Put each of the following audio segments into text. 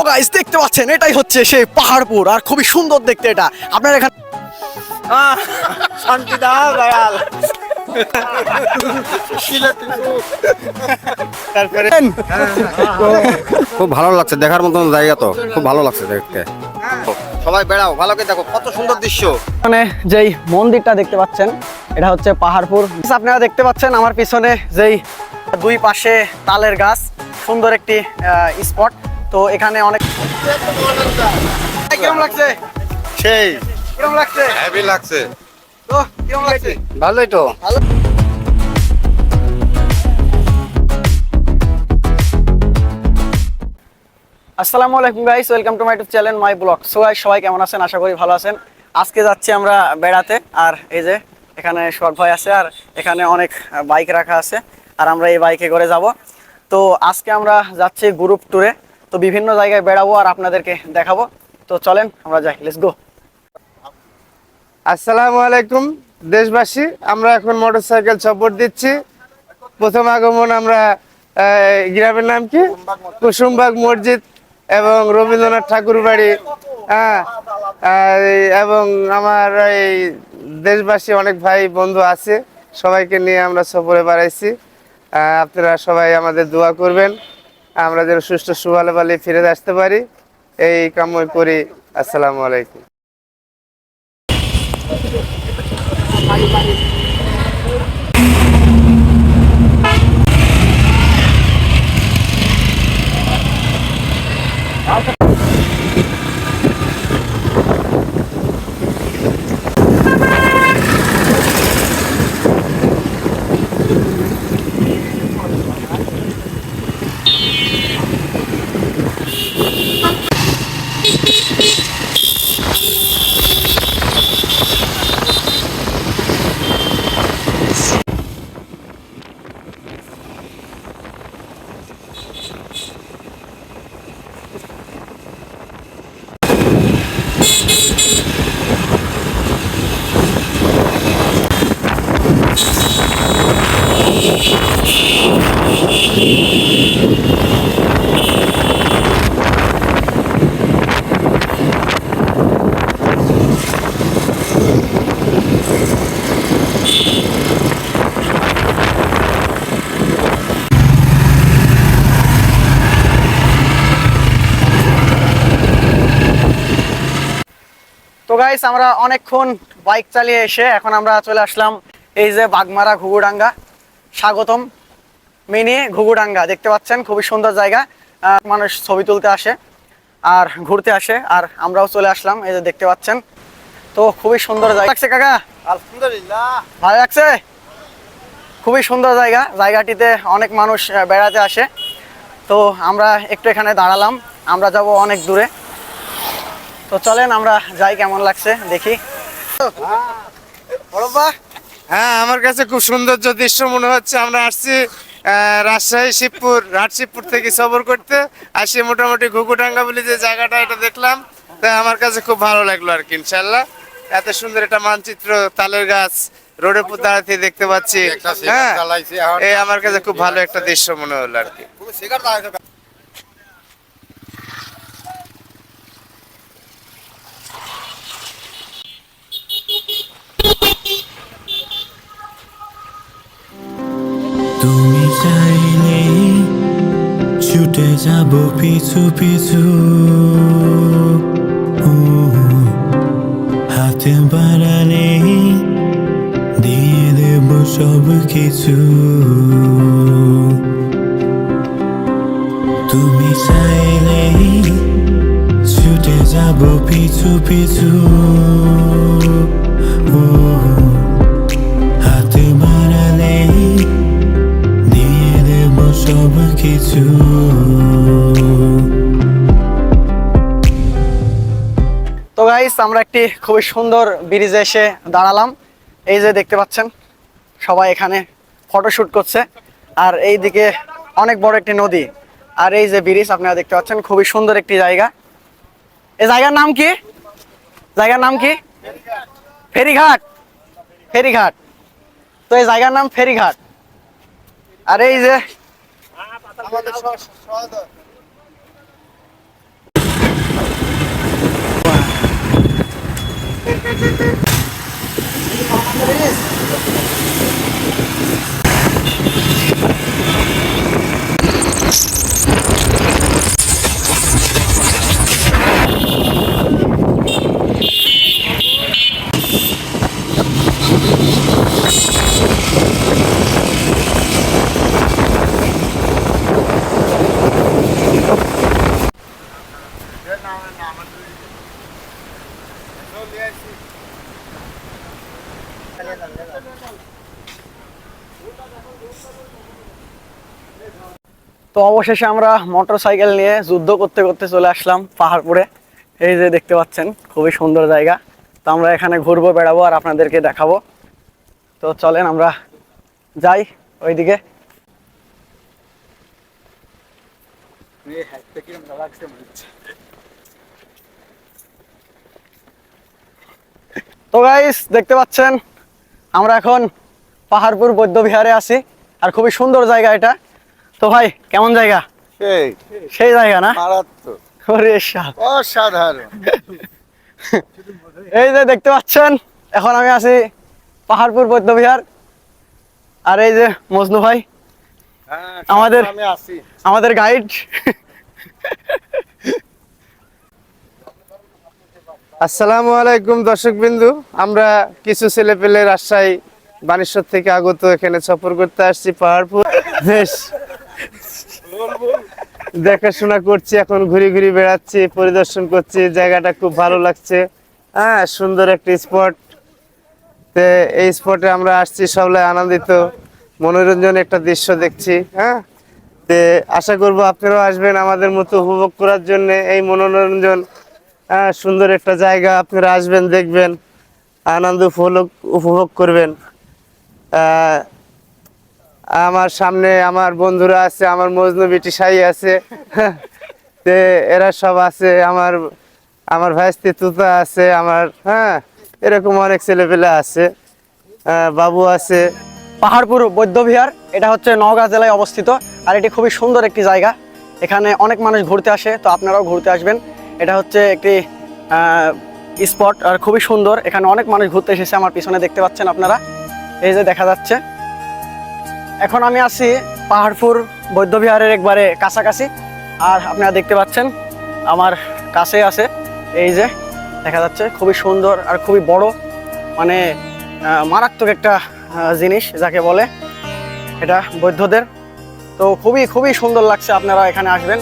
Guys দেখতে পাচ্ছেন এটাই হচ্ছে সেই পাহাড়পুর, আর খুবই সুন্দর দেখতে এটা। আপনার এখানে শান্তি দাও দয়াল। তারপরে খুব ভালো লাগছে, দেখার মতন জায়গা তো খুব ভালো লাগছে দেখতে। সবাই বেড়াও, ভালো করে দেখো, কত সুন্দর দৃশ্য। মানে যেই মন্দিরটা দেখতে পাচ্ছেন এটা হচ্ছে পাহাড়পুর। আপনারা দেখতে পাচ্ছেন আমার পিছনে যেই দুই পাশে তালের গাছ, সুন্দর একটি স্পট। তো এখানে অনেক কিরকম লাগছে? সেই কিরকম লাগছে? হেভি লাগছে। তো কিরকম লাগছে? ভালোই তো। আসসালামু আলাইকুম guys, welcome to my YouTube channel my blog. So guys, সবাই কেমন আছেন? আশা করি ভালো আছেন। আজকে যাচ্ছি আমরা বেড়াতে, আর এই যে এখানে শর্ট ভাই আছে, আর এখানে অনেক বাইক রাখা আছে, আর আমরা এই বাইকে করে যাব। তো আজকে আমরা যাচ্ছি গ্রুপ ট্যুরে, তো বিভিন্ন জায়গায় বেড়াবো আর আপনাদেরকে দেখাবো। তো চলেন আমরা যাই, লেটস গো। আসসালামু আলাইকুম দেশবাসী, আমরা এখন মোটরসাইকেল সফর দিচ্ছি। প্রথম আগমন আমরা গ্রামের নাম কি, কুসুমবাগ মসজিদ এবং রবীন্দ্রনাথ ঠাকুর বাড়ি। হ্যাঁ, এবং আমার এই দেশবাসী অনেক ভাই বন্ধু আছে, সবাইকে নিয়ে আমরা সফরে বাড়াইছি। আপনারা সবাই আমাদের দোয়া করবেন, আমরা যেন সুস্থ সুভালো বালি ফিরে আসতে পারি, এই কামনা করি। আসসালামু আলাইকুম। তো গাইস, আমরা অনেকক্ষণ বাইক চালিয়ে এসে এখন আমরা চলে আসলাম এই যে বাগমারা ঘুঘুডাঙ্গা, স্বাগতম মিনি ঘুঘুডাঙ্গা। দেখতে পাচ্ছেন খুবই সুন্দর জায়গা, মানুষ ছবি তুলতে আসে আর ঘুরতে আসে, আর আমরাও চলে আসলাম, এই যে দেখতে পাচ্ছেন। তো খুবই সুন্দর জায়গা লাগছে কাকা? আলহামদুলিল্লাহ, ভালো লাগছে, খুবই সুন্দর জায়গা। জায়গাটিতে অনেক মানুষ বেড়াতে আসে। তো আমরা একটু এখানে দাঁড়ালাম, আমরা যাব অনেক দূরে। তো চলেন আমরা যাই, কেমন লাগছে দেখি। হ্যাঁ, আমার কাছে খুব সৌন্দর্য দৃশ্য মনে হচ্ছে। আমরা আসছি রাজশাহী শিবপুর, শিবপুর থেকে সফর করতে আসি। মোটামুটি ঘুঘুডাঙ্গা বলে যে জায়গাটা, এটা দেখলাম, তাই আমার কাছে খুব ভালো লাগলো আর কি। ইনশাল্লাহ এত সুন্দর একটা মানচিত্র, তালের গাছ রোডের উপর দাঁড়াতে দেখতে পাচ্ছি। হ্যাঁ, এই আমার কাছে খুব ভালো একটা দৃশ্য মনে হলো আর কি। তুমি চাইলে ছুটে যাব পিছু পিছু, ও, হাতে বাড়ালে দিয়ে দেব সব কিছু। তুমি চাইলে ছুটে যাব পিছু পিছু, ও, হাতে বাড়ালে দিয়ে দেব সব কিছু। তো গাইস, আমরা একটি খুবই সুন্দর ব্রিজে এসে দাঁড়ালাম। এই যে দেখতে পাচ্ছেন সবাই এখানে ফটোশুট করছে, আর এই দিকে অনেক বড় একটি নদী, আর এই যে ব্রিজ আপনারা দেখতে পাচ্ছেন, খুবই সুন্দর একটি জায়গা। এই জায়গার নাম কি? জায়গার নাম কি? ফেরিঘাট। ফেরিঘাট। তো এই জায়গার নাম ফেরিঘাট। আর এই যে তো অবশেষে আমরা মোটরসাইকেল নিয়ে যুদ্ধ করতে করতে চলে আসলাম পাহাড়পুরে। এই যে দেখতে পাচ্ছেন খুবই সুন্দর জায়গা। তো আমরা এখানে ঘুরবো বেড়াবো আর আপনাদেরকে দেখাবো। তো চলেন আমরা যাই ওইদিকে। তো গাইস দেখতে পাচ্ছেন আমরা এখন পাহাড়পুর বৌদ্ধ বিহারে আছি আর খুবই সুন্দর জায়গা এটা। তো ভাই কেমন জায়গা? সেই জায়গা না? ওরে শালা, অসাধারণ। এই যে দেখতে পাচ্ছেন এখন আমি আছি পাহাড়পুর বৌদ্ধ বিহার। আর এই যে মজনু ভাই আমাদের গাইড। আসসালামু আলাইকুম দর্শক বিন্দু, আমরা কিছু ছেলে পেলে রাজশাহী বানেশ্বর থেকে আগত এখানে সফর করতে আসছি পাহাড়পুর। বেশ দেখাশোনা করছি, এখন ঘুরে ঘুরে বেড়াচ্ছি, পরিদর্শন করছি, জায়গাটা খুব ভালো লাগছে। হ্যাঁ, সুন্দর একটা স্পট। তে এই স্পটে আমরা আসছি সবাই আনন্দিত, মনোরঞ্জন একটা দৃশ্য দেখছি। হ্যাঁ, তে আশা করব আপনারাও আসবেন আমাদের মতো উপভোগ করার জন্য এই মনোরঞ্জন। হ্যাঁ, সুন্দর একটা জায়গা, আপনারা আসবেন, দেখবেন, আনন্দ উপভোগ করবেন। আমার সামনে আমার বন্ধুরা আছে, আমার মজনু বিটি সাই আছে, তে এরা সব আছে, আমার ভাইস্তি তুতা আছে, আমার হ্যাঁ এরকম অনেক ছেলেপেলে আছে, বাবু আছে। পাহাড়পুর বৌদ্ধ বিহার এটা হচ্ছে নওগাঁ জেলায় অবস্থিত আর এটি খুবই সুন্দর একটি জায়গা। এখানে অনেক মানুষ ঘুরতে আসে, তো আপনারাও ঘুরতে আসবেন। এটা হচ্ছে একটি স্পট আর খুবই সুন্দর। এখানে অনেক মানুষ ঘুরতে এসেছে, আমার পিছনে দেখতে পাচ্ছেন আপনারা, এই যে দেখা যাচ্ছে। এখন আমি আছি পাহাড়পুর বৌদ্ধ বিহারের একবারে কাছাকাছি আর আপনারা দেখতে পাচ্ছেন আমার কাছে আছে, এই যে দেখা যাচ্ছে খুবই সুন্দর আর খুবই বড়, মানে মারাত্মক একটা জিনিস যাকে বলে, এটা বৌদ্ধদের। তো খুবই সুন্দর লাগছে, আপনারা এখানে আসবেন।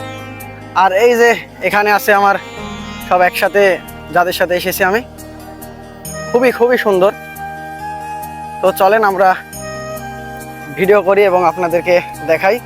আর এই যে এখানে আছে আমার সব একসাথে যাদের সাথে এসেছি আমি, খুবই সুন্দর। তো চলেন আমরা ভিডিও করি এবং আপনাদেরকে দেখাই।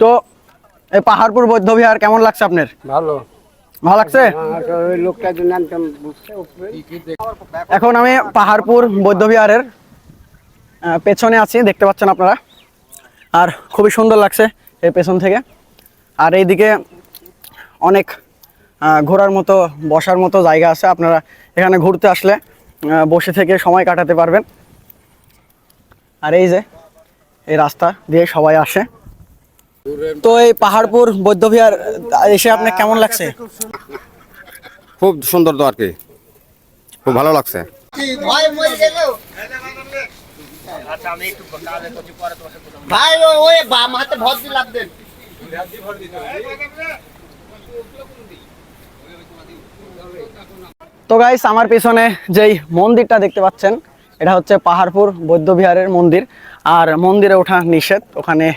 তো এই পাহাড়পুর বৌদ্ধ বিহার কেমন লাগছে আপনার? ভালো লাগছে? এখন আমি পাহাড়পুর বৌদ্ধ বিহারের পেছনে আছি, দেখতে পাচ্ছেন আপনারা, আর খুবই সুন্দর লাগছে এই পেছন থেকে। আর এইদিকে অনেক ঘোরার মতো, বসার মতো জায়গা আছে। আপনারা এখানে ঘুরতে আসলে বসে থেকে সময় কাটাতে পারবেন। আর এই যে এই রাস্তা দিয়ে সবাই আসে। তো এই পাহাড়পুর বৌদ্ধ বিহার এসে আপনার কেমন লাগছে? খুব সুন্দর তো আর কি, খুব ভালো লাগছে। তো গাইস আমার পিছনে যেই মন্দিরটা দেখতে পাচ্ছেন এটা হচ্ছে পাহাড়পুর বৌদ্ধ বিহারের মন্দির। আর মন্দিরে ওঠা নিষেধ, ওখানে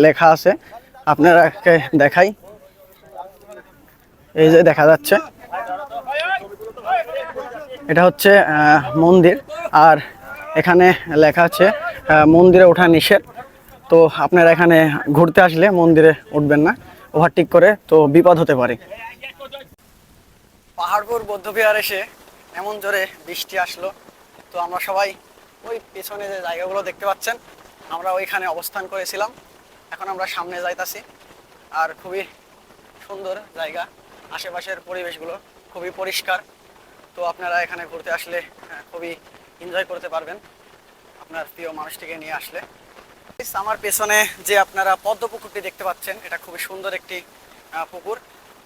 লেখা আছে, আপনারাকে দেখাই, এই যে দেখা যাচ্ছে এটা হচ্ছে মন্দির। আর এখানে লেখা আছে মন্দিরে ওঠা নিষেধ। তো আপনারা এখানে ঘুরতে আসলে মন্দিরে উঠবেন না, ওভারটেক করে, তো বিপদ হতে পারে। পাহাড়পুর বৌদ্ধ বিহার এসে এমন জোরে বৃষ্টি আসলো, তো আমরা সবাই ওই পেছনে যে জায়গাগুলো দেখতে পাচ্ছেন আমরা ওইখানে অবস্থান করেছিলাম। এখন আমরা সামনে যাইতাছি আর খুবই সুন্দর জায়গা, আশেপাশের পরিবেশগুলো খুবই পরিষ্কার। তো আপনারা এখানে ঘুরতে আসলে খুবই এনজয় করতে পারবেন আপনার প্রিয় মানুষটিকে নিয়ে আসলে। আমার পেছনে যে আপনারা পদ্ম পুকুরটি দেখতে পাচ্ছেন, এটা খুবই সুন্দর একটি পুকুর।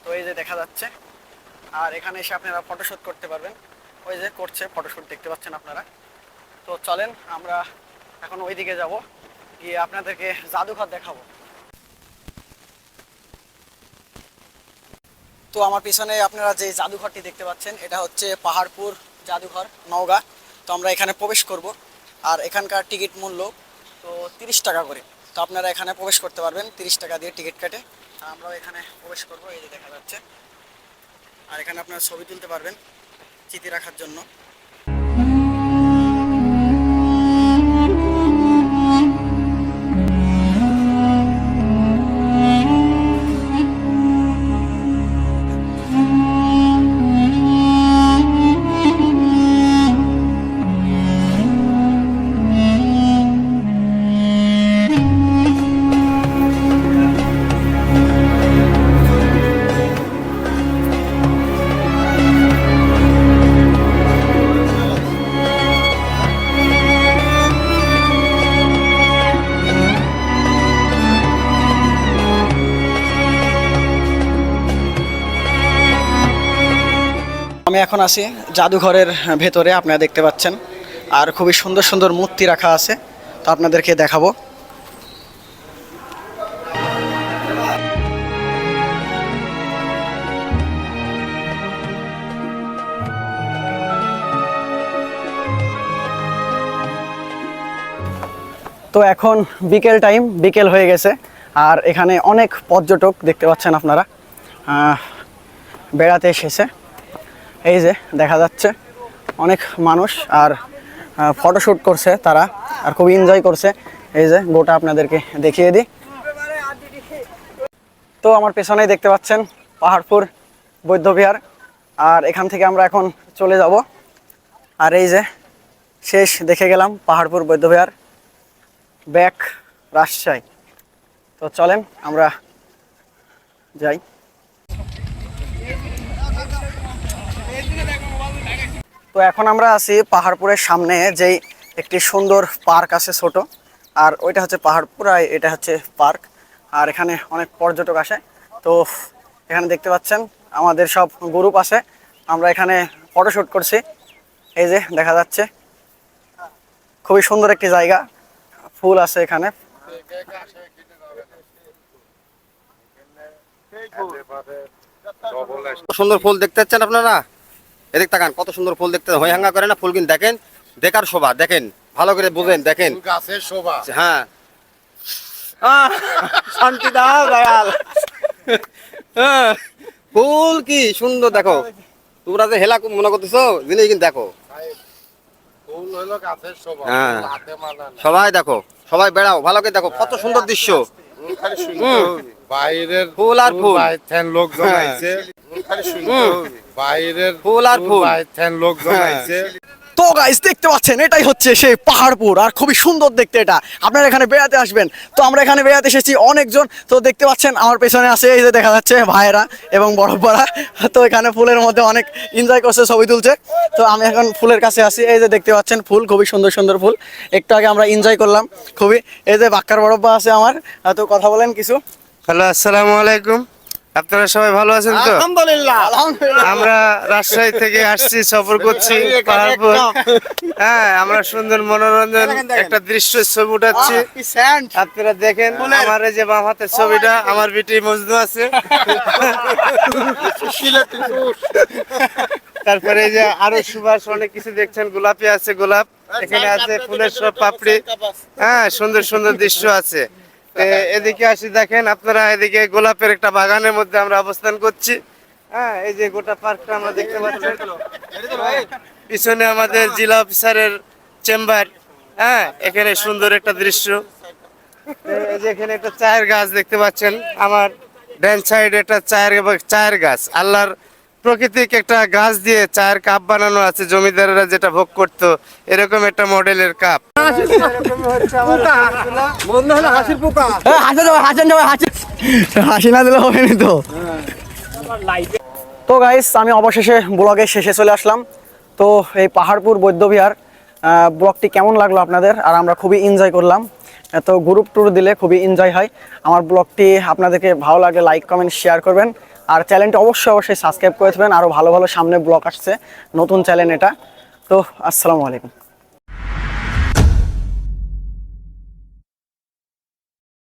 তো এই যে দেখা যাচ্ছে, আর এখানে এসে আপনারা ফটোশ্যুট করতে পারবেন। ওই যে করছে ফটোশ্যুট, দেখতে পাচ্ছেন আপনারা। তো চলেন আমরা এখন ওইদিকে যাব, গিয়ে আপনাদেরকে জাদুঘর দেখাবো। তো আমার পিছনে আপনারা যে জাদুঘরটি দেখতে পাচ্ছেন, এটা হচ্ছে পাহাড়পুর জাদুঘর, নওগাঁ। তো আমরা এখানে প্রবেশ করব, আর এখানকার টিকিট মূল্য তো 30 টাকা করে। তো আপনারা এখানে প্রবেশ করতে পারবেন 30 টাকা দিয়ে টিকিট কেটে। আর আমরাও এখানে প্রবেশ করব, এই যে দেখা যাচ্ছে। আর এখানে আপনারা ছবি তুলতে পারবেন স্মৃতি রাখার জন্য। আমি এখন আছি জাদুঘরের ভেতরে, আপনারা দেখতে পাচ্ছেন। আর খুবই সুন্দর সুন্দর মূর্তি রাখা আছে, তো আপনাদেরকে দেখাবো। তো এখন বিকেল টাইম, বিকেল হয়ে গেছে। আর এখানে অনেক পর্যটক দেখতে পাচ্ছেন আপনারা বেড়াতে এসেছে। এই যে দেখা যাচ্ছে অনেক মানুষ, আর ফটোশ্যুট করছে তারা, আর খুব এনজয় করছে। এই যে গোটা আপনাদেরকে দেখিয়ে দিই। তো আমার পেছনেই দেখতে পাচ্ছেন পাহাড়পুর বৌদ্ধবিহার, আর এখান থেকে আমরা এখন চলে যাব। আর এই যে শেষ দেখে গেলাম পাহাড়পুর বৌদ্ধবিহার, ব্যাক রাজশাহী। তো চলেন আমরা যাই। তো এখন আমরা আছি পাহাড়পুরের সামনে, যেই একটি সুন্দর পার্ক আছে ছোট, আর ওইটা হচ্ছে পাহাড়পুর, আর এটা হচ্ছে পার্ক। আর এখানে অনেক পর্যটক আসে। তো এখানে দেখতে পাচ্ছেন আমাদের সব গ্রুপ আছে, আমরা এখানে ফটোশ্যুট করছি। এই যে দেখা যাচ্ছে খুবই সুন্দর একটি জায়গা, ফুল আছে এখানে। সুন্দর ফুল দেখতে পাচ্ছেন আপনারা, এদিক তাকান, কত সুন্দর ফুল দেখতে হয় হাঙ্গা করে না, ফুল কিন্তু দেখেন, দেখার শোভা, দেখেন ভালো করে বুঝেন, দেখেন গাছের শোভা। হ্যাঁ শান্তি দাও দয়াল। ফুল কি সুন্দর দেখো, তোমরা যে হেলা মনে করতেছো জিনিস কিন্তু দেখো। ফুল হলো গাছের শোভা, হ্যাঁ। ফুল হাতে মানায় না। সবাই দেখো, সবাই বেড়াও ভালো করে দেখো, কত সুন্দর দৃশ্য। খালি শুনতে হবে। বাইরের ফুল আর ফুল। বাইরের থেকে লোকজন হ্যাঁ। আইছে, খালি শুনতে হবে। বাইরের ফুল আর ফুল। বাইরের থেকে লোকজন হ্যাঁ। আইছে। তো গাইস দেখতে পাচ্ছেন এটাই হচ্ছে সেই পাহাড়পুর, আর খুবই সুন্দর দেখতে এটা। আপনারা এখানে বেড়াতে আসবেন। তো আমরা এখানে বেড়াতে এসেছি অনেকজন। তো দেখতে পাচ্ছেন আমার পেছনে আছে, এই যে দেখা যাচ্ছে ভাইয়েরা এবং বড়রা। তো এখানে ফুলের মধ্যে অনেক এনজয় করছে, ছবি তুলছে। তো আমি এখন ফুলের কাছে আছি, এই যে দেখতে পাচ্ছেন ফুল, খুবই সুন্দর সুন্দর ফুল। একটু আগে আমরা এনজয় করলাম খুবই। এই যে বাক্কার বড়ব্বা আছে আমার, তো কথা বলেন কিছু। হ্যালো, আসসালামু আলাইকুম। আপনারা সবাই ভালো আছেন তো? আলহামদুলিল্লাহ। আমরা রাজশাহী থেকে আসছি, সফর করছি পাহাড়পুর। হ্যাঁ, আমরা সুন্দর মনোরঞ্জন একটা দৃশ্য ছবি উঠাচ্ছি। আপনারা দেখেন, আমার এই যে বাম হাতের ছবিটা, আমার বিটি মজনু আছে। তারপরে এই যে আরো সুবাস অনেক কিছু দেখছেন, গোলাপি আছে, গোলাপ এখানে আছে, ফুলের সব পাপড়ি। হ্যাঁ, সুন্দর সুন্দর দৃশ্য আছে। এদিকে আসি, দেখেন আপনারা, এদিকে গোলাপের একটা বাগানের মধ্যে আমরা অবস্থান করছি। হ্যাঁ, এই যে গোটা পার্কটা আমরা দেখতে পাচ্ছি। পিছনে আমাদের জেলা অফিসারের চেম্বার। হ্যাঁ, এখানে সুন্দর একটা দৃশ্য। এই যে এখানে একটা চায়ের গাছ দেখতে পাচ্ছেন, আমার ডান সাইডে একটা চায়ের গাছ। আল্লাহর প্রাকৃতিক একটা গাছ দিয়ে চায়ের কাপ বানানো আছে, জমিদারেরা যেটা ভোগ করতো, এরকম একটা মডেলের কাপ। হাসি না দিলে হবে না তো। তো গাইস, আমি অবশেষে ব্লগের শেষে চলে আসলাম। তো এই পাহাড়পুর বৌদ্ধবিহার ব্লগটি কেমন লাগলো আপনাদের? আর আমরা খুবই এনজয় করলাম। তো গ্রুপ ট্যুর দিলে খুবই এনজয় হয়। আমার ব্লগটি আপনাদেরকে ভালো লাগলে লাইক কমেন্ট শেয়ার করবেন, আর চ্যানেলটি অবশ্যই সাবস্ক্রাইব করে দেবেন। আরও ভালো ভালো সামনে ব্লগ আসছে, নতুন চ্যানেল এটা। তো আসসালামু আলাইকুম।